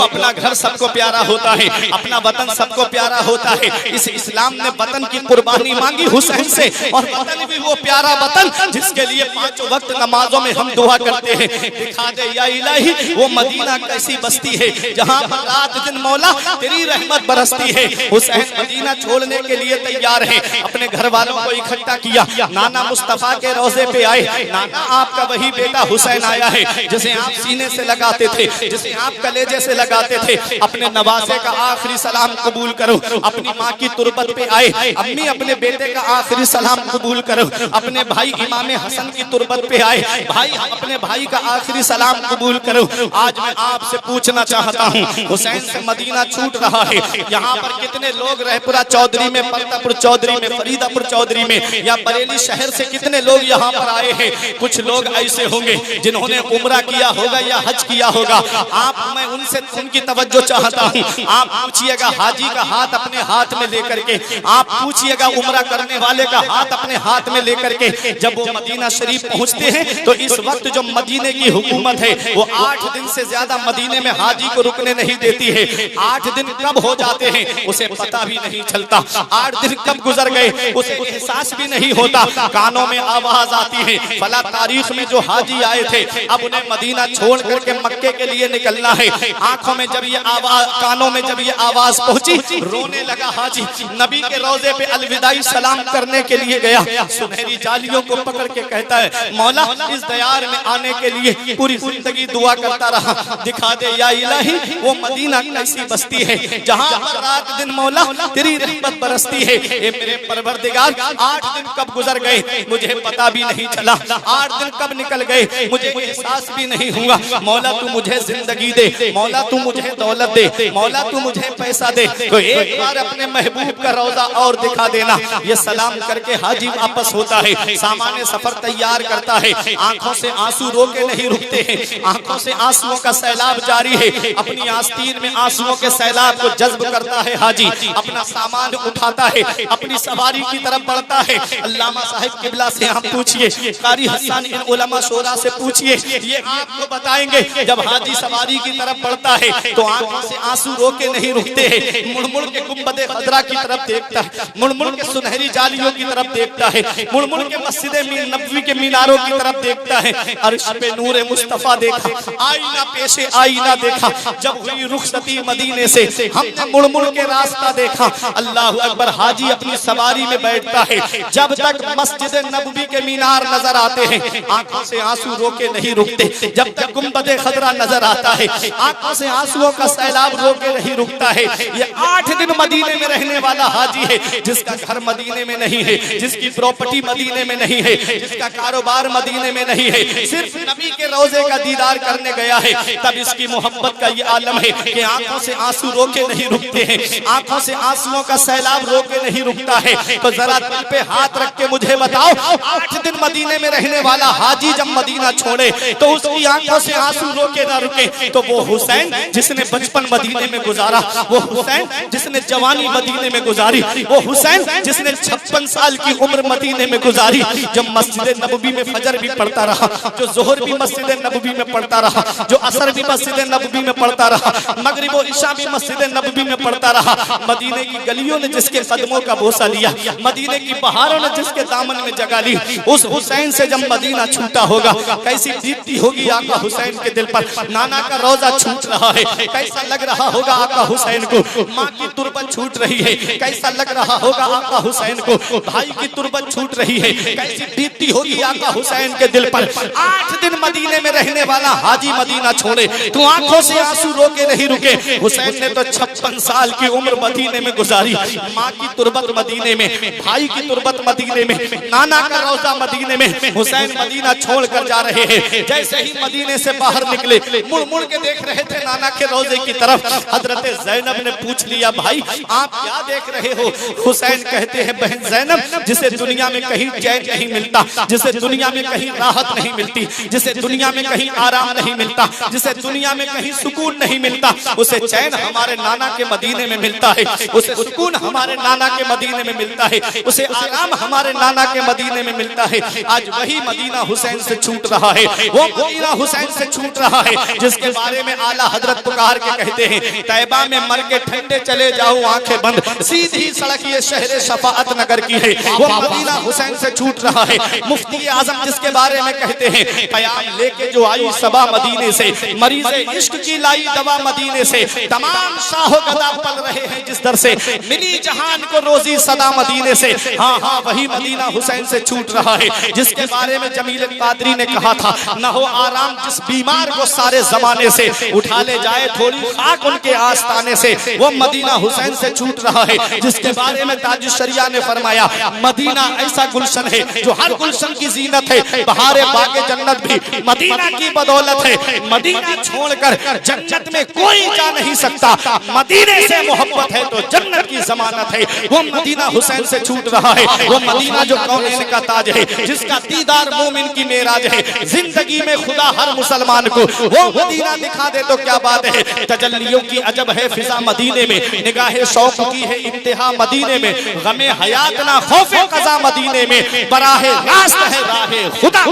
अपना घर सबको प्यारा होता है, अपना वतन सबको प्यारा होता है। इस इस्लाम ने वतन की कुर्बानी मांगी हुसैन से, और वतन भी वो प्यारा वतन जिसके लिए 5 वक्त नमाजों में हम दुआ करते हैं, दिखा दे या इलाही वो मदीना कैसी बस्ती है जहाँ पर रात दिन मौला तेरी रहमत बरसती है। हुसैन मदीना छोड़ने के लिए तैयार है, अपने घर वालों को इकट्ठा किया, नाना मुस्तफा के रोजे पे आए। नाना आपका वही बेटा हुसैन आया है जिसे आप सीने से लगाते थे, जिसे आप कलेजे से लगाते थे, अपने नवासे का आखिरी सलाम कबूल करो। अपनी माँ की तुरबत पे आए, अम्मी अपने बेटे का आखिरी सलाम कबूल करो। अपने भाई इमाम हसन की तुरबत पे आए, भाई अपने भाई का आखिरी सलाम कबूल करो। आज मैं आपसे पूछना चाहता हूँ, हुसैन से मदीना छूट रहा है, यहाँ पर कितने लोग रहपुरा चौधरी में, परतापुर चौधरी में, फरीदापुर चौधरी में या बरेली शहर से कितने लोग यहाँ पर आए हैं। कुछ लोग ऐसे होंगे जिन्होंने उम्रा किया होगा या हज किया होगा। आप, मैं उनसे उनकी तवज्जो चाहता हूँ। आप पूछिएगा हाजी का हाथ अपने हाथ में लेकर के, आप पूछिएगा उम्रा करने वाले का हाथ अपने हाथ में लेकर के, जब वो मदीना शरीफ पहुँचते हैं तो इस वक्त जो मदीने की हुकूमत है वो 8 दिन से ज्यादा मदीने में हाजी को रुकने नहीं देती है। 8 दिन कब हो जाते हैं उसे पता भी नहीं चलता, 8 दिन कब गुजर गए उसे एहसास भी नहीं होता। कानों में आवाज आती है, फला तारीख में जो हाजी आए थे अब उन्हें मदीना छोड़ करके मक्के के लिए निकलना है। आंखों में जब ये आवाज, कानों में जब ये आवाज पहुंची, रोने लगा हाजी। नबी के रोजे पे अलविदाई सलाम करने के लिए गया, सुनहरी जालियों को पकड़ के कहता है मौला इस दयार में आने के लिए पूरी जिंदगी दुआ करता रहा, दिखा दे या इलाही वो मदीना कैसी बस्ती है जहाँ पर रात दिन मौला तेरी रहमत बरसती है। ए मेरे परवरदिगार, 8 दिन कब गुजर गए मुझे पता भी नहीं चला, 8 दिन कब निकल गए मुझे एहसास भी नहीं हुआ। मौला तू मुझे जिंदगी दे, मौला तू मुझे दौलत दे, मौला तू मुझे पैसा दे, तो एक बार अपने महबूब का रोजा और दिखा देना। ये सलाम करके हाजी वापस होता है, सामान्य सफर तैयार करता है, आंखों से आंसू रोके नहीं रुकते हैं, आंखों से आंसुओं का सैलाब जारी है। अपनी आस्तीन में आंसुओं के सैलाब को जज्ब करता है हाजी, अपना सामान उठाता है, अपनी सवारी की तरफ बढ़ता है। अल्लामा साहिब किबला से आप पूछिए, कारी हसन इन उलमा शोरा से पूछिए, ये आपको बताएंगे जब हाजी सवारी की तरफ बढ़ता है तो आंखों से आंसू रोके नहीं रुकते हैं। मुड़-मुड़ के गुंबदे खजरा की तरफ देखता है, मुड़-मुड़ के सुनहरी जालियों की तरफ देखता है, मुड़-मुड़ के मस्जिद नबवी के मीनारों की तरफ देखता है। अर्श पे नूरे मुस्तफा देखा, आईना पेशे आईना देखा, जब हुई रुखसती मदीने से हमने मुड़-मुड़ के रास्ता देखा। अल्लाह अकबर, हाजी अपनी सवारी में बैठता है, जब तक मस्जिद नबवी के मीनार नजर आते हैं आंखों से आंसू रोके नहीं रुकते, जब तक गुंबदे खजरा नजर आता है आंखों से आंसुओं का सैलाब रोके नहीं रुकता है। ये 8 दिन मदीने में रहने वाला हाजी है, जिसका घर मदीने में नहीं है, जिसकी प्रॉपर्टी मदीने में नहीं है, जिसका कारोबार मदीने में नहीं है, सिर्फ नबी के रोजे का दीदार करने गया है। तब इसकी मोहब्बत का ये आलम है कि आंखों से आंसू रोके नहीं रुकते हैं, आंखों से आंसुओं का सैलाब रोके नहीं रुकता है। तो जरा दिल पे हाथ रख के मुझे बताओ, 8 दिन मदीने में रहने वाला हाजी जब मदीना छोड़े तो उसकी आंखों से आंसू रोके ना रुके, तो वो हुसैन जिसने बचपन मदीने में गुजारा, वो हुसैन जिसने जवानी मदीने में गुजारी, वो हुसैन जिसने 56 साल की उम्र मदीने में गुजारी, जब मस्जिद नबवी में फजर भी पढ़ता रहा, जो जोहर भी मस्जिद नबवी में पढ़ता रहा, जो असर भी मस्जिद नबवी में पढ़ता रहा, मगरिब और इशा भी मस्जिद नबवी में पढ़ता रहा। मदीने की गलियों ने जिसके कदमों का बोसा लिया, मदीने की बहारों ने जिसके दामन में जगह ली, उस हुसैन से जब मदीना छूटा होगा कैसी बीतती होगी आका हुसैन के दिल पर। नाना का रोजा छूट रहा है, कैसा लग रहा होगा आका हुसैन को। माँ की तुरबत छूट रही है, कैसा लग रहा होगा आका हुसैन को। भाई की तुरबत छूट रही है, कैसी बीतती होगी आका हुसैन के दिल पर। 8 दिन मदीने में रहने वाला हाजी मदीना छोड़े तो आंखों से आंसू रोके नहीं रुके। हुसैन ने तो 56 साल की उम्र मदीने में गुजारी, माँ की तुरबत मदीने में, भाई की तुरबत मदीने में, नाना का रोजा मदीने में। हुसैन मदीना छोड़ कर जा रहे हैं, जैसे ही मदीने से बाहर निकले मुड़ मुड़ के देख रहे थे नाना के रोजे की तरफ। हजरत ज़ैनब ने पूछ लिया, भाई आप क्या देख रहे हो? हुसैन कहते हैं, बहन ज़ैनब, जिसे दुनिया में कहीं चैन नहीं मिलता, जिसे दुनिया में कहीं राहत नहीं मिलती, जिसे दुनिया में कहीं आराम नहीं मिलता, जिसे दुनिया में कहीं सुकून नहीं मिलता, उसे चैन हमारे नाना के मदीने में मिलता है, उसे सुकून हमारे नाना के मदीने में मिलता है, उसे आराम हमारे नाना के मदीने में मिलता है। आज वही मदीना हुसैन से छूट रहा है, वो मदीना हुसैन से छूट रहा है जिसके बारे में आला हजरत हजरत पुकार के कहते हैं तैबा में मर के ठंडे चले जाओ आंखें बंद, सीधी सड़क ये शहर शफाअत नगर की है, वो मदीना हुसैन से छूट रहा है। मुफ्ती आजम जिसके बारे में कहते हैं प्याम लेके जो आई सबा मदीने से, मरीज़े इश्क की लाई दवा मदीने से, तमाम शाहो गदा पल रहे हैं जिस दर से, मिली जहान को रोजी सदा मदीने से। हाँ हाँ वही मदीना हुसैन से छूट रहा है जिसके बारे में जमील कादरी ने कहा था न हो आराम जिस बीमार को सारे जमाने से, उठा ले जाए थोड़ी खाक उनके आस्ताने से, वो मदीना हुसैन से छूट रहा है जिसके बारे में ताजुश शरिया ने फरमाया मदीना ऐसा गुलशन है जो हर गुलशन की जीनत है, बहारे बागे जन्नत भी मदीना की बदौलत है, मदीना छोड़कर जन्नत में कोई जा नहीं सकता, मदीने से मोहब्बत है तो जन्नत की जमानत है, वो मदीना हुसैन से छूट रहा है। वो मदीना जो कौनैन का ताज है, जिसका दीदार मोमिन की मेराज है, जिंदगी में खुदा हर मुसलमान को वो मदीना दिखा दे तो क्या बात है। तजल्लियों की अजब है फिजा मदीने में, निगाहे शौक की है इंतहा मदीने में, गमे हयात ना खौफे कज़ा मदीने में, बराहे रास्त है राहे खुदा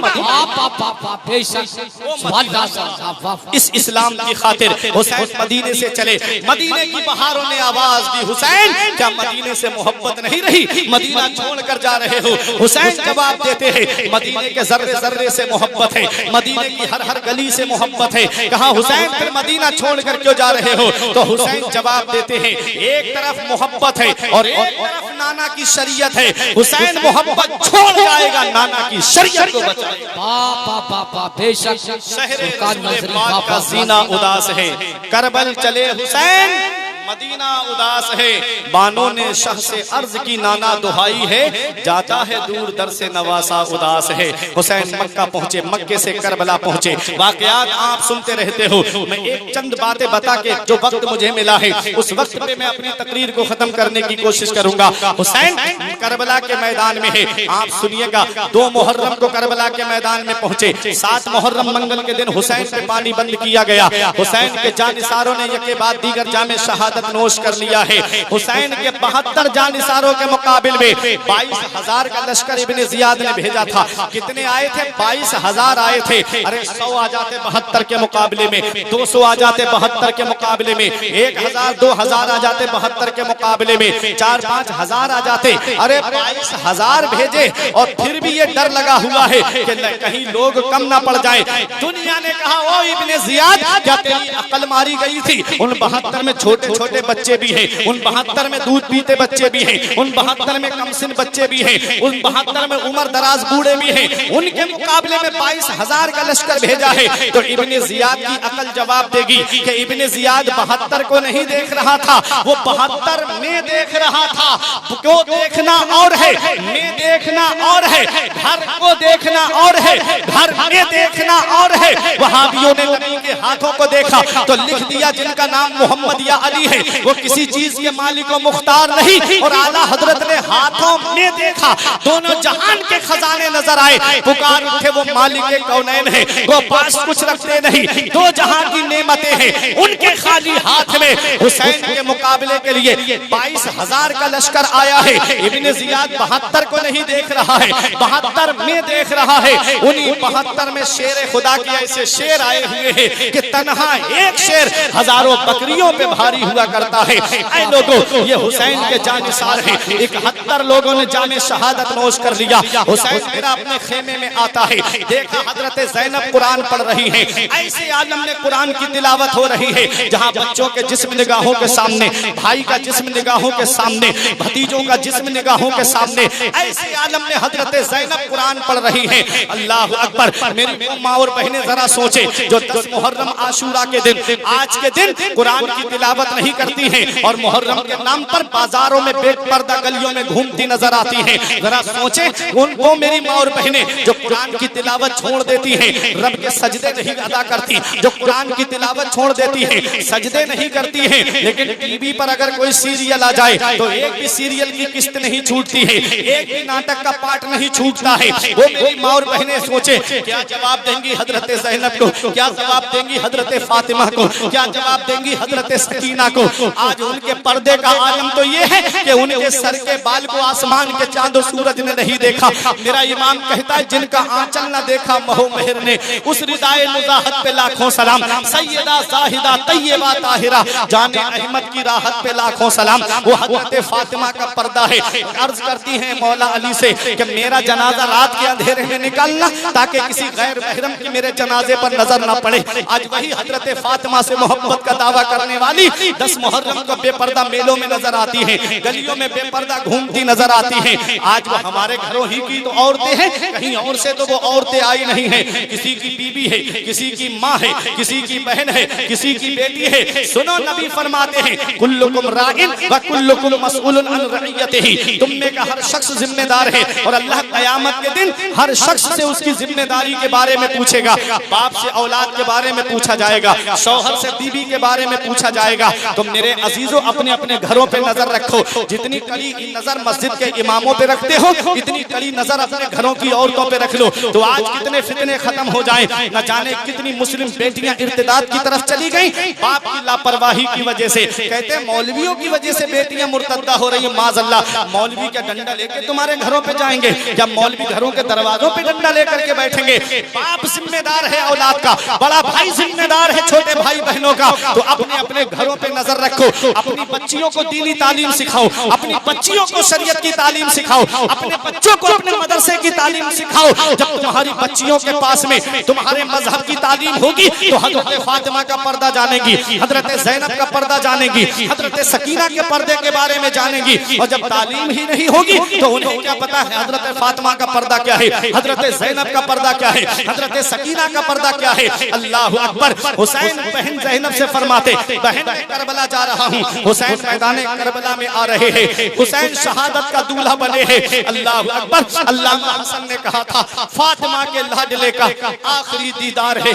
इस इस्लाम की खातिर हुसैन मदीने से चले। मदीने की बहारों ने आवाज दी हुसैन क्या मदीने से मोहब्बत नहीं रही, मदीना छोड़कर जा रहे हो। हुसैन जवाब देते हैं मदीने के जर्रे जर्रे से मोहब्बत है, मदीने की हर हर गली से मोहब्बत है। कहा हुसैन फिर मदीना छोड़कर क्यों जा रहे हो, तो हुसैन जवाब देते हैं एक तरफ मोहब्बत है और एक तरफ नाना की शरीयत है, हुसैन मोहब्बत छोड़ जाएगा नाना की शरीयत को बचाएगा। बेशक शहरे का सीना उदास है, करबल चले हुसैन मदीना उदास है, बानों ने शाह से अर्ज की नाना दुहाई है, जाता है दूर दर से नवासा उदास है। हुसैन मक्का पहुंचे, मक्के से करबला पहुंचे, वाकयात आप सुनते रहते हो। मैं एक चंद बातें बता के जो वक्त मुझे मिला है उस वक्त पे मैं अपनी तकरीर को खत्म करने की कोशिश करूंगा। हुसैन करबला के मैदान में है, आप सुनिएगा 2 मुहर्रम को करबला के मैदान में पहुंचे, 7 मुहर्रम मंगल के दिन हुसैन पे पानी बंद किया गया। हुसैन के जानिसारों ने यके बाद दीगर जामे शहादत नोश कर लिया है। हुसैन के 72 जानिसारों के मुकाबिल में 22,000 का लश्कर इब्ने जियाद ने भेजा था। कितने आए थे? 22,000 आए थे। अरे 100 आ जाते 72 के मुकाबले में, 200 आ जाते 72 के मुकाबले में, 1,000 2,000 आ जाते 72 के मुकाबले में, 4-5 हजार आ जाते। अरे 22,000 भेजे और फिर भी ये डर लगा हुआ है कि कहीं लोग कम ना पड़ जाए। दुनिया ने कहा ओ इब्ने जियाद क्या तेरी अकल मारी गई थी? उन 72 में छोटे छोटे बच्चे भी हैं, उन 72 में दूध पीते बच्चे भी हैं, उन 72 में कमसिन बच्चे भी हैं, उन 72 में उम्र दराज बूढ़े भी हैं, उनके मुकाबले में 22,000 का लश्कर भेजा है। तो इब्ने जियाद की अकल जवाब देगी कि इब्ने जियाद 72 को नहीं देख रहा था, वो 72 में देख रहा था। क्यों देखना और है, में देखना और है, घर को देखना और है, घर में देखना और है। वहाबियों ने नबी के हाथों को देखा तो लिख दिया जिनका नाम मोहम्मद या अली है, वो किसी चीज के मालिक व मुख्तार नहीं। और आला हजरत ने हाथों में देखा, दोनों जहान के खजाने नजर आए, पुकार उठे वो मालिक कौनैन है, वो पास कुछ रखते नहीं, 2 जहान की नेमतें हैं उनके खाली हाथ में। हुसैन के मुकाबले के लिए 22,000 का लश्कर आया है। इब्ने जियाद 72 को नहीं देख रहा है, 72 में देख रहा है। उन्हीं 72 में शेर खुदा के ऐसे शेर आए हुए हैं कि तन्हा एक शेर हजारों बकरियों पे भारी हुआ करता है। ऐ लोगों ये हुसैन के जानिसार हैं, 71 लोगों ने जामे शहादत नोश कर लिया। हुसैन मेरा अपने खेमे में आता है, देखा हजरत ज़ैनब कुरान पढ़ रही है, ऐसे आलम में कुरान की तिलावत हो रही है जहाँ बच्चों के जिस्म निगाहों के सामने, भाई का जिस्म निगाहों के सामने, भतीजों का जिस्म निगाहों के सामने, ऐसे आलम में हजरत ज़ैनब कुरान पढ़ रही है। अल्लाह अकबर। मेरी माँ और बहनें जरा सोचे जो 10 मुहर्रम आशूरा के दिन, आज के दिन कुरान की तिलावत नहीं करती हैं और मुहर्रम के नाम पर बाजारों में बेपर्दा गलियों में घूमती नजर आती हैं, जरा सोचे उनको मेरी माँ और बहनें जो कुरान की तिलावत छोड़ देती हैं, रब के सजदे नहीं अदा करती, जो कुरान की तिलावत छोड़ देती हैं, सजदे नहीं करती हैं, लेकिन टीवी पर अगर कोई सीरियल आ जाए तो एक भी सीरियल की किस्त नहीं छूटती है, एक भी नाटक का पार्ट नहीं छूटता है। वो मेरी माँ और बहनें सोचे क्या जवाब देंगी हजरत ज़ैनब को, क्या जवाब देंगी हजरत फातिमा को, क्या जवाब देंगी हजरत सकीना को। आज उनके पर्दे का आलम तो ये है कि उनके सर के बाल को आसमान के चांद और सूरज ने नहीं देखा। मेरा इमाम कहता है जिनका आंचल न देखा महो मेहर ने, उस रिदाए मुजाहत पे लाखों सलाम। सैयदा जाहिदा तैयबा ताहिरा जाने अहमद की राहत पे लाखों सलाम। वो हज़रत फातिमा का पर्दा है। अर्ज करती हैं मौला अली से कि मेरा जनाजा रात के अंधेरे में निकालना ताकि किसी गैर महरम की मेरे जनाजे पर नजर न पड़े। आज वही हज़रत फातिमा से मोहब्बत का दावा करने वाली 10 मुहर्रम को बेपर्दा मेलों में नजर आती है, गलियों में बेपर्दा घूमती नजर आती है। आज वो हमारे घरों ही की तो औरतें हैं, कहीं और से तो वो औरतें आई नहीं है। किसी की बीबी है, किसी की माँ है, किसी की बहन है, किसी की बेटी है। सुनो नबी फरमाते हैं कुल्लुकुम राइन व कुल्लुकुम मसऊलुन अन रइयतिही। तुम में का हर शख्स जिम्मेदार है और अल्लाह कयामत के दिन हर शख्स से उसकी जिम्मेदारी के बारे में पूछेगा। बाप से औलाद के बारे में पूछा जाएगा, शौहर से बीबी के बारे में पूछा जाएगा। तो मेरे अजीजों अपने अपने घरों पे नजर रखो। जितनी कड़ी नजर मस्जिद के इमामों पे रखते हो इतनी कड़ी नजर अपने घरों की औरतों पे रख लो। तो आज कितने फितने खत्म हो जाएं, न जाने कितनी मुस्लिम बेटियां इर्तिदाद की तरफ चली गईं बाप की लापरवाही की वजह से। कहते हैं मौलवियों की वजह से बेटियां मुर्तद्दा हो रही है। माज़अल्लाह, मौलवी का डंडा लेकर तुम्हारे घरों पे जाएंगे, जब मौलवी घरों के दरवाजों पे डंडा लेकर के बैठेंगे। बाप जिम्मेदार है औलाद का, बड़ा भाई जिम्मेदार है छोटे भाई बहनों का। तो अपने अपने घरों पे नजर रखो, अपनी बच्चियों को दीनी तालीम सिखाओ, अपनी बच्चियों को शरीयत की तालीम सिखाओ, अपने बच्चों को अपने मदरसे की तालीम सिखाओ। जब तुम्हारी बच्चियों के पास में तुम्हारे मजहब की तालीम होगी तो हजरत फातिमा का पर्दा जानेगी, हजरत ज़ैनब का पर्दा जानेगी, हजरत सकीना के पर्दे के बारे में जानेगी। और जब तालीम ही नहीं होगी तो उन्हें क्या पता है हजरत फातिमा का पर्दा क्या है, हजरत ज़ैनब का पर्दा क्या है, हजरत सकीना का पर्दा क्या है। अल्लाह अकबर। हुसैन बहन ज़ैनब से फरमाते बहन मैं करबला जा रहा हूँ, हुसैन मैदान करबला में आ रहे हैं, हुसैन शहादत का दूल्हा बने हैं। अल्लाह अकबर। अल्लामा हसन ने कहा था फातिमा के लाडले का आखिरी दीदार है,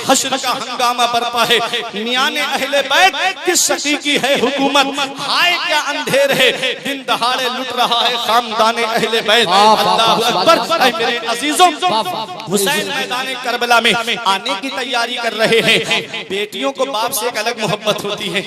हश्र का हंगामा बरपा है। मियाने अहले बैत किस शकी की है हुकूमत, हाय क्या अंधेर है, दिन दहाड़े लुट रहा है खानदाने अहले बैत। अल्लाह अकबर। मेरे अजीजों हुसैन मैदान करबला में आने की तैयारी कर रहे हैं। बेटियों को बाप से एक अलग मोहब्बत होती है,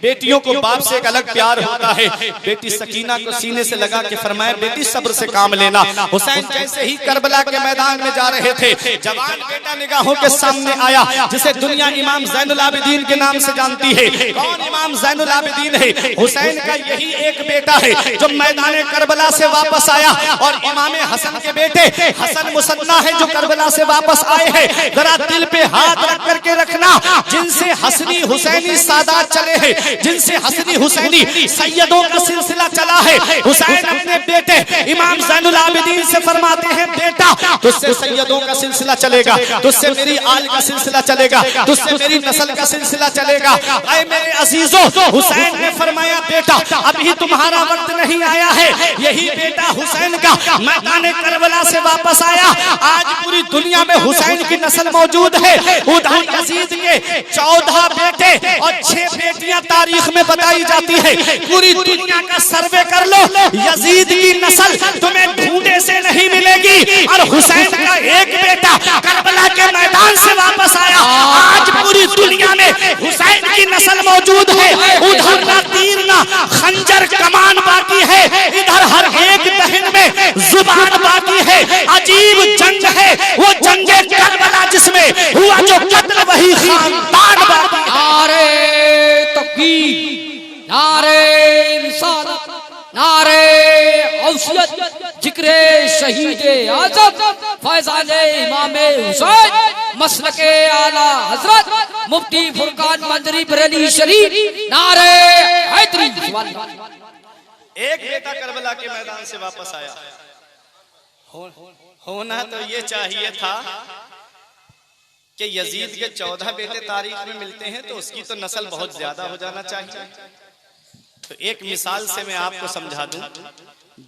बेटियों को बाप से एक अलग प्यार होता है। बेटी सकीना को सीने से लगा के फरमाया बेटी सब्र से काम लेना। हुसैन जैसे ही करबला के मैदान में जा रहे थे जवान बेटा निगाहों के सामने आया जिसे दुनिया इमाम ज़ैनुल आबिदीन के नाम से जानती है। कौन इमाम ज़ैनुल आबिदीन है? हुसैन का यही एक बेटा है जो मैदान करबला से वापस आया। और इमाम हसन के बेटे हसन मुसन्ना है जो करबला से वापस आए हैं। जरा दिल पे हाथ रख करके रखना, जिनसे हसनी हुसैनी सादात चले हैं, जिनसे हसनी हुसैनी सैयदों का सिलसिला चला है। हुसैन अपने बेटे इमाम ज़ैनुल आबिदीन से फरमाते हैं बेटा तुझसे सैयदों का सिलसिला चलेगा, तुझसे मेरी आल का सिलसिला चलेगा, तुझसे मेरी नस्ल का सिलसिला चलेगा। ऐ मेरे अजीजों, हुसैन ने फरमाया बेटा अभी तुम्हारा वक्त नहीं आया है। यही बेटा हुसैन का मैदान करबला से वापस आया। आज पूरी दुनिया में हुसैन की नस्ल मौजूद है। उधर यजीद के 14 बेटे और 6 बेटियां तारीख में बताई जाती है। पूरी दुनिया का सर्वे कर लो, यजीद की नस्ल तुम्हें ढूंढे से नहीं मिलेगी। और हुसैन का एक बेटा करबला के मैदान से वापस आया। आज पूरी दुनिया में हुसैन की नस्ल मौजूद है। उधर ना तीर ना खंजर कमान बाकी है, इधर हर एक दहन में जुबान बाकी है। अजीब जंग है वो जंगे करबला जिसमें हुआ जो कत्ल वही खानदान बाकी है। नारे तकबीर, नारे रिसालत, नारे औसियत, जिक्रे शहीदे आज़म फैज़ाने इमामे हुसैन मसलके आला हजरत मुफ्ती फुरकान मंजरी बरेली शरीफ। नारे हैदरी। एक बेटा करबला के मैदान से वापस आया। होना तो ये चाहिए था कि यजीद के 14 बेटे तारीख में मिलते हैं तो उसकी तो नस्ल बहुत ज्यादा हो जाना चाहिए। तो एक मिसाल से मैं आपको समझा दूं।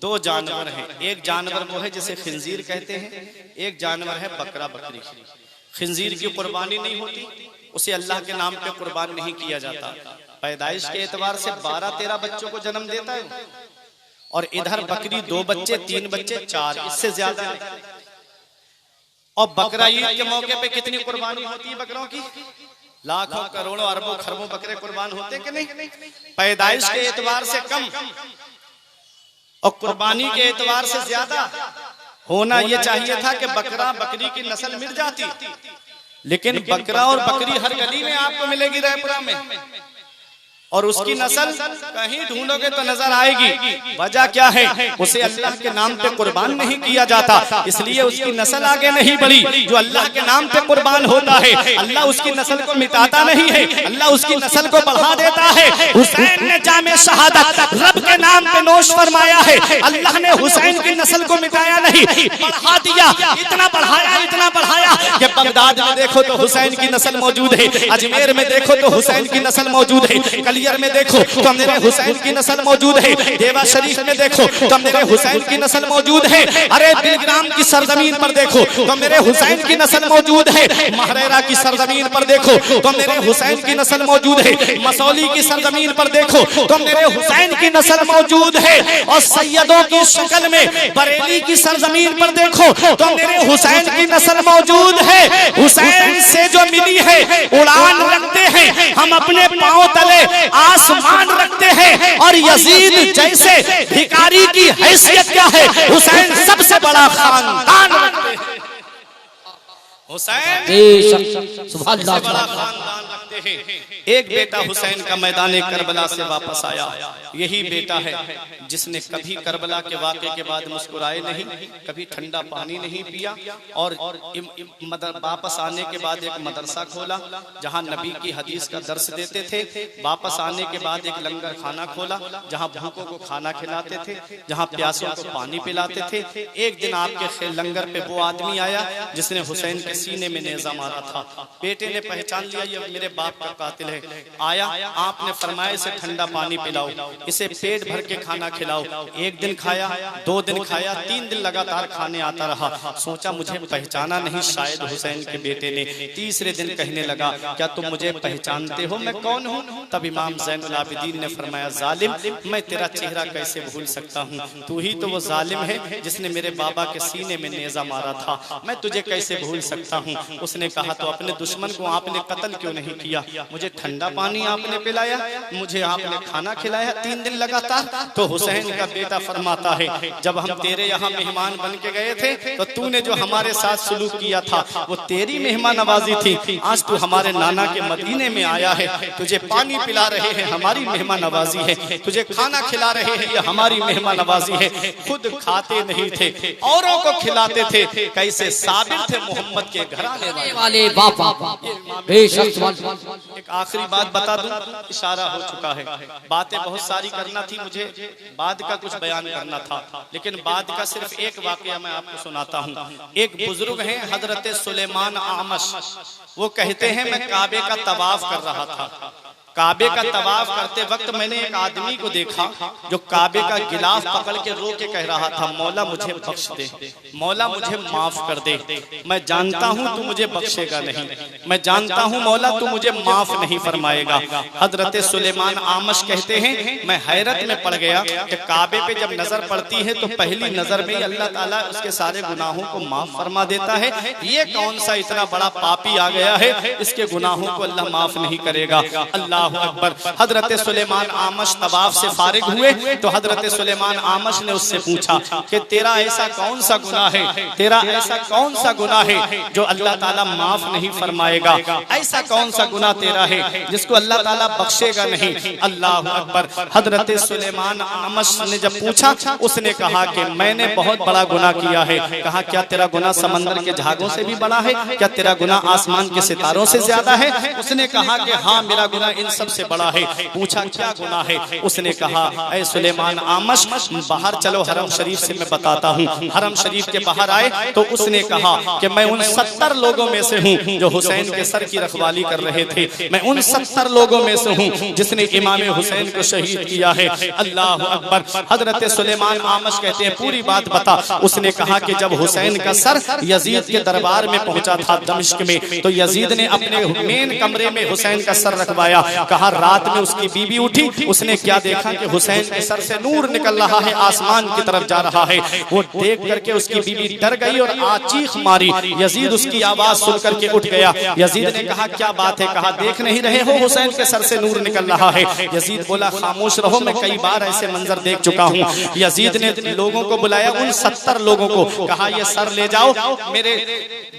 2 जानवर हैं, एक जानवर वो है जिसे खिंजीर कहते हैं, एक जानवर है बकरा बकरी। खिंजीर की कुर्बानी नहीं होती, उसे अल्लाह के नाम पे कुर्बान नहीं किया जाता। पैदाइश के एतबार से 12-13 बच्चों को जन्म देता है। और इधर बकरी 2 बच्चे 3 बच्चे 4, इससे ज्यादा नहीं। और बकरा ईद के मौके पे कितनी कुर्बानी होती है बकरों की? लाखों करोड़ों अरबों खरबों बकरे कुर्बान होते कि नहीं? पैदाइश के एतबार से कम और कुर्बानी के एतबार से ज्यादा होना यह चाहिए था कि बकरा बकरी की नस्ल मिल जाती, लेकिन बकरा और बकरी हर गली में आपको मिलेगी रायपुरा में, और उसकी नस्ल कहीं ढूंढोगे तो नजर आएगी। वजह क्या है? उसे अल्लाह के नाम पे कुर्बान नहीं किया जाता, इसलिए उसकी नस्ल आगे नहीं बढ़ी। जो अल्लाह के नाम पे कुर्बान होता है, अल्लाह उसकी नस्ल को मिटाता नहीं है, अल्लाह उसकी नस्ल को बढ़ा देता है। हुसैन ने जामे शहादत रब के नाम पे नोश फरमाया है, अल्लाह ने हुसैन की नस्ल को मिटाया नहीं, बढ़ा दिया। इतना बढ़ाया कि बगदाद में देखो तो हुसैन की नस्ल मौजूद है, अजमेर में देखो तो हुसैन की नस्ल मौजूद है, कलियर में देखो तो मेरे हुसैन की नस्ल मौजूद है, देवा शरीफ में देखो तो मेरे हुसैन की नस्ल मौजूद है, अरे बिलग्राम की सरजमीन पर देखो तो मेरे हुसैन की नस्ल मौजूद है, महरेरा की सरजमीन पर देखो तो मेरे हुसैन की नस्ल मौजूद है, मसौली की सरजमीन पर देखो तो मेरे हुसैन की नस्ल मौजूद है, और सैयदों की शक्ल में बरेली की सरजमीन पर देखो तो मेरे हुसैन की नस्ल मौजूद है। हुसैन से जो मिली है उड़ान रखते हैं हम अपने पांव तले, आसमान रखते हैं, और यजीद जैसे भिखारी की हैसियत क्या है? हुसैन सबसे बड़ा खानदान रखते हैं। हुसैन सबसे बड़ा खानदान रखते हैं। एक बेटा हुसैन का मैदान करबला से वापस आया, यही बेटा है जिसने कभी करबला के वाक़े के बाद मुस्कुराए नहीं, कभी ठंडा पानी नहीं पिया, और वापस आने के बाद एक मदरसा खोला जहां नबी की हदीस का दर्स देते थे। वापस आने के बाद एक लंगर खाना खोला जहां भूखों को खाना खिलाते थे, जहां प्यासों को पानी पिलाते थे। एक दिन आपके लंगर पे वो आदमी आया जिसने हुसैन के सीने में नेजा मारा था। बेटे ने पहचान लिया ये मेरे बाप का कातिल है। आया, आपने फरमाया इसे ठंडा पानी पिलाओ, इसे पेट भर के खाना खिलाओ। एक दिन खाया, 2 दिन खाया, 3 दिन लगातार खाने आता रहा। सोचा मुझे पहचाना नहीं शायद हुसैन के बेटे ने। तीसरे दिन कहने लगा क्या तुम मुझे पहचानते हो, मैं कौन हूँ? तब इमाम ज़ैनुल आबिदीन ने फरमाया जालिम, मैं तेरा चेहरा कैसे भूल सकता हूँ, तू ही तो वो जालिम है जिसने मेरे बाबा के सीने में नेजा मारा था, मैं तुझे कैसे भूल सकता हूँ। उसने कहा तो अपने दुश्मन को आपने कत्ल क्यों नहीं किया? मुझे ठंडा पानी आपने पिलाया, मुझे आपने खाना खिलाया 3 दिन लगातार। तो हुसैन का बेटा फरमाता है जब हम तेरे यहाँ मेहमान बन के गए थे तो तूने जो हमारे साथ सलूक किया था वो तेरी मेहमान नवाजी थी। आज तू हमारे नाना के मदीने में आया है, तुझे पानी पिला रहे हैं, हमारी मेहमान नवाजी है, तुझे खाना खिला रहे हैं, ये हमारी मेहमान नवाजी है। खुद खाते नहीं थे, औरों को खिलाते थे। कैसे साबिर थे मोहम्मद के घराने वाले बाबा। एक आखिरी बात बता दूं, इशारा हो चुका है, बातें बहुत सारी करना थी मुझे, बाद का कुछ बयान करना था, लेकिन बाद का सिर्फ एक वाकया मैं आपको सुनाता हूँ। एक बुजुर्ग हैं हजरत सुलेमान आमश, वो कहते हैं मैं काबे का तवाफ कर रहा था। काबे का तवाफ करते वक्त मैंने एक आदमी को देखा जो काबे का गिलाफ पकड़ के रो के कह रहा था मौला मुझे बख्श दे, मौला मुझे माफ कर दे, मैं जानता हूँ तू मुझे बख्शेगा नहीं, मैं जानता हूँ मौला तू मुझे माफ नहीं फरमाएगा। हजरत सुलेमान आमश कहते हैं मैं हैरत में पड़ गया कि काबे पे जब नजर पड़ती है तो पहली नजर में अल्लाह ताला उसके सारे गुनाहों को माफ फरमा देता है। ये कौन सा इतना बड़ा पापी आ गया है, इसके गुनाहों को अल्लाह माफ नहीं करेगा। अल्लाह अकबर। हजरत सुलेमान आमश तवाफ से फारिग हुए तो हजरत सुलेमान आमश ने उससे पूछा कि तेरा ऐसा कौन सा गुनाह है, तेरा ऐसा कौन सा गुनाह है जो अल्लाह ताला माफ नहीं फरमाएगा, ऐसा कौन सा गुनाह तेरा है जिसको अल्लाह ताला बख्शेगा नहीं। अल्लाह अकबर। हजरत सुलेमान आमश ने जब पूछा उसने कहा कि मैंने बहुत बड़ा गुनाह किया है। कहा क्या तेरा गुनाह समंदर के झागों से भी बड़ा है, क्या तेरा गुनाह आसमान के सितारों से ज्यादा है? उसने कहा कि हाँ मेरा गुनाह इन सबसे बड़ा है। पूछा क्या गुनाह है? उसने कहा ऐ सुलेमान आमश बाहर चलो हरम शरीफ से मैं बताता हूँ। हरम शरीफ के बाहर आए तो उसने कहा कि मैं उन 70 लोगों में से हूँ जो हुसैन के सर की रखवाली कर रहे थे, मैं उन 70 लोगों में से हूँ जिसने इमाम हुसैन को शहीद किया है। अल्लाह अकबर। हजरत सुलेमान आमश कहते हैं पूरी बात बता। उसने कहा कि जब हुसैन का सर यजीद के दरबार में पहुंचा था दमिश्क में, तो यजीद ने अपने मेन कमरे में हुसैन का सर रखवाया। कहा रात में उसकी बीवी उठी, उसने क्या देखा कि हुसैन के सर से नूर निकल रहा है, आसमान की तरफ जा रहा है। वो देख करके उसकी बीवी डर गई और चीख मारी। यजीद उसकी आवाज सुन करके उठ गया। यजीद ने कहा क्या बात है? कहा देख नहीं रहे हो हुसैन के सर से नूर निकल रहा है। यजीद बोला खामोश रहो, मैं कई बार ऐसे मंजर देख चुका हूँ। यजीद ने लोगों को बुलाया, उन 70 लोगों को कहा ये सर ले जाओ, मेरे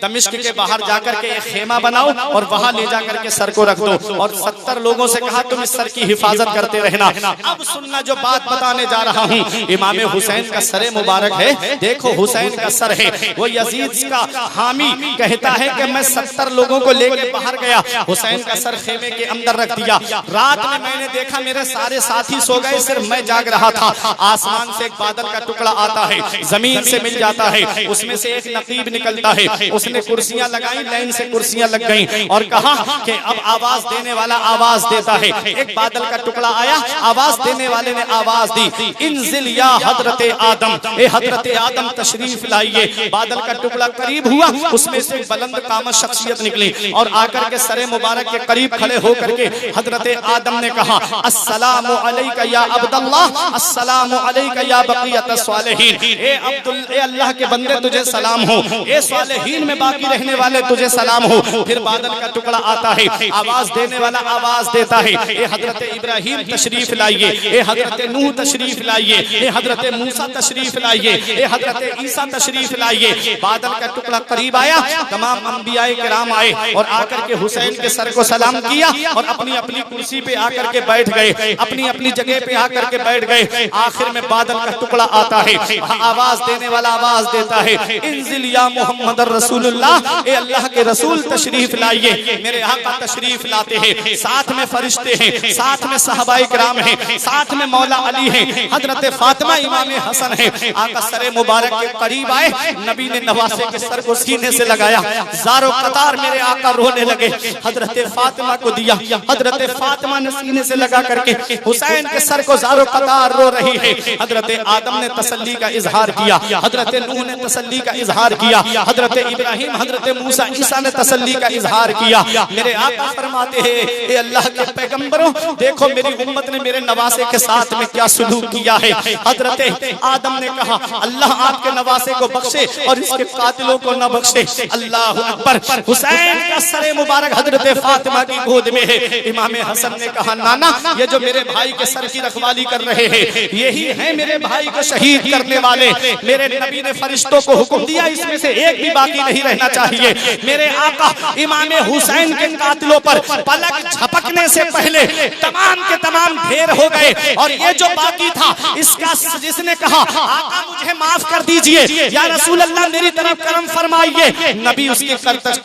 दमिश्क के बाहर जाकर के एक खेमा बनाओ और वहां ले जाकर के सर को रख दो। और 70 लोगों से कहा तुम इस सर की हिफाजत करते रहना। अब सुनना जो बात बताने जा रहा हूँ। इमाम हुसैन का सर मुबारक है, देखो हुसैन का सर है। वो यजीद का हामी कहता है कि मैं 70 लोगों को लेकर बाहर गया, हुसैन का सर खेमे के अंदर रख दिया। रात में मैंने देखा मेरे सारे साथी सो गए, सिर्फ मैं जाग रहा था। आसमान से एक बादल का टुकड़ा आता है, जमीन से मिल जाता है, उसमें से एक नकीब निकलता है। उसने कुर्सियां लगाई, लाइन से कुर्सियां लग गईं और कहा कि अब आवाज देने वाला आवाज देता है। एक बादल का टुकड़ा आया, आवाज देने वाले ने आवाज दी, इंजिल या हजरत आदम, ए हजरत आदम तशरीफ लाइए। बादल का टुकड़ा करीब हुआ, उसमें से बुलंद कामत शख्सियत निकली और आकर के सरे मुबारक के करीब खड़े होकर के हजरत आदम ने कहा अस्सलामु अलैका या अब्दुल्लाह, अस्सलामु अलैका या बक़ियत सालिहीन। ए अब्दुल, ए अल्लाह के बंदे तुझे सलाम हो, ए सालिहीन में बाकी रहने वाले तुझे सलाम हो। फिर बादल का टुकड़ा आता है, आवाज देने वाला आवाज देता है, ए हजरत इब्राहिम तशरीफ लाइए, ए हजरत नूह तशरीफ लाइए, ए हजरत मूसा तशरीफ लाइए, ए हजरत ईसा तशरीफ लाइए। बादल का टुकड़ा करीब आया, तमाम अंबियाए किराम आए और आकर के हुसैन के सर को सलाम किया और अपनी अपनी कुर्सी पे आकर के बैठ गए, अपनी अपनी जगह पे आकर के बैठ गए। आखिर में बादल का टुकड़ा आता है, आवाज देने वाला आवाज देता है, इंजिल या मोहम्मद रसूलुल्लाह, ए अल्लाह के रसूल तशरीफ लाइए। मेरे आका तशरीफ लाते हैं, साथ में फरिश्ते हैं, साथ में सहाबाए किराम हैं, साथ में मौला अली हैं, हजरत फातिमा इमाम हसन है। आका सरे मुबारक के करीब आए, नबी ने नवासे के सर को सीने से लगाया, ज़ारो कतार मेरे आका रोने लगे। हजरत फातिमा को दिया, हजरत फातिमा ने सीने से लगा करके हुसैन के सर को ज़ारो कतार रो रही है। हजरत आदम ने तसल्ली का इजहार किया, हजरत नूह ने तसल्ली का इजहार किया, हजरत इब्राहिम, हजरत मूसा, ईसा ने तसल्ली का इजहार किया। मेरे आका फरमाते हैं, ए अल्लाह के पैगंबरों, देखो मेरी उम्मत ने मेरे नवासे के साथ में क्या सुलूक किया है। हजरत आदम ने कहा अल्लाह आपके नवासे को बख्शे और इसके कातिलों को न बख्शे। अल्लाह अकबर। हुसैन का सरे मुबारक हजरत फातिमा की गोद में है। इमाम हसन ने कहा नाना, ये जो मेरे भाई के सर की रखवाली कर रहे हैं, यही है मेरे भाई को शहीद करने वाले। मेरे नबी ने फरिश्तों को हुक्म दिया, इसमें से एक भी बाकी नहीं रहना चाहिए। मेरे आका इमाम हुसैन के कातिलों पर पलक झपकने से पहले तमाम के तमाम ढेर हो गए और ये जो बाकी था इसका जिसने कहा आका मुझे माफ कर दीजिए या रसूल अल्लाह मेरी तरफ करम फरमाइए, नबी उसके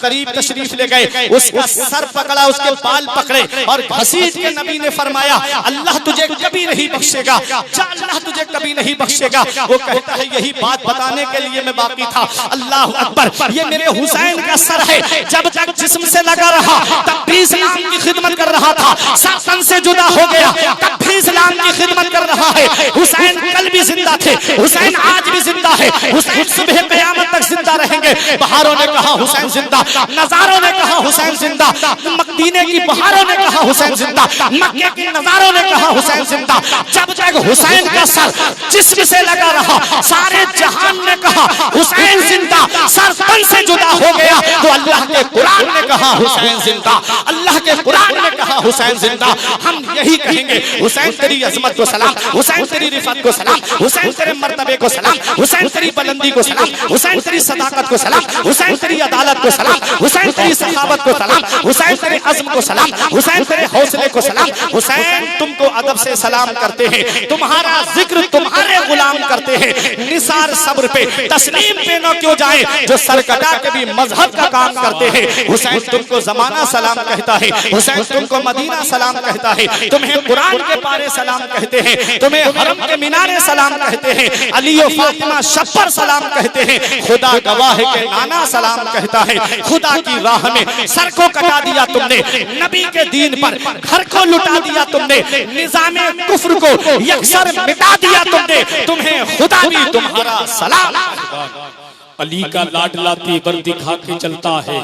करीब तशरीफ ले गए, उसका सर पकड़ा, उसके बाल पकड़े और घसीट के नबी ने फरमाया अल्लाह तुझे कभी नहीं बख्शेगा, अल्लाह तुझे कभी नहीं बख्शेगा। वो कहता है यही बात बताने के लिए मैं बाकी था। अल्लाह अकबर। ये मेरे हुसैन का सर है, जब तक जिस्म से लगा रहा तब भी इस्लाम की खिदमत कर रहा था, तन से जुदा हो गया तब भी इस्लाम की खिदमत कर रहा है। हुसैन कल भी जिंदा थे, हुसैन आज भी जिंदा है, हुसैन सुबह क़यामत तक जिंदा रहेंगे। बहारों ने कहा हुसैन जिंदा, नजारों ने कहा हुसैन जिंदा, मदीने की बहारों ने कहा हुसैन जिंदा, मक्के की नजारों ने कहा हुसैन जिंदा। जब तक हुसैन का सर जिस्म से लगा रहा, सारे जहान ने कहा हुसैन जिंदा। सर तन से जुदा हो गया तो अल्लाह के कुरान ने कहा हुसैन जिंदा, अल्लाह के कुरान ने कहा हुसैन जिंदा। हम यही कहेंगे हुसैन तेरी अजमत को सलाम, हुसैन तेरी रिफत को सलाम, हुसैन तेरे मर्तबे को सलाम, हुसैन तेरी बुलंदी को सलाम, हुसैन तेरी सदाकत को सलाम, हुसैन तेरी अदालत को सलाम, हुसैन तेरी सखावत को सलाम, हुसैन तेरे अज़्म को सलाम, हुसैन तेरे हौसले को सलाम। हुसैन तुमको अदब से सलाम करते हैं, तुम्हारा जिक्र तुम्हारे गुलाम करते हैं। निसार सब्र पे तस्लीम पे न क्यों जाए जो सरकटा के भी मजहब का काम करते हैं। हुसैन तुमको जमाना सलाम कहता है, हुसैन तुमको मदीना सलाम कहता है, तुम्हें कुरान के पारे सलाम कहते हैं, तुम्हें हरम के मीनारे सलाम कहते हैं, अली और फातिमा शब्बर सलाम कहते हैं, खुदा गवाह है के नाना सलाम कहता है। खुदा की राह में सर को कटा दिया तुमने, नबी के दीन पर घर को लुटा दिया तुमने, निजामे कुफ्र को यकसर मिटा दिया तुमने, तुम्हें खुदा भी तुम्हारा सलाम। अली का लाडला तेवर दिखा के चलता है।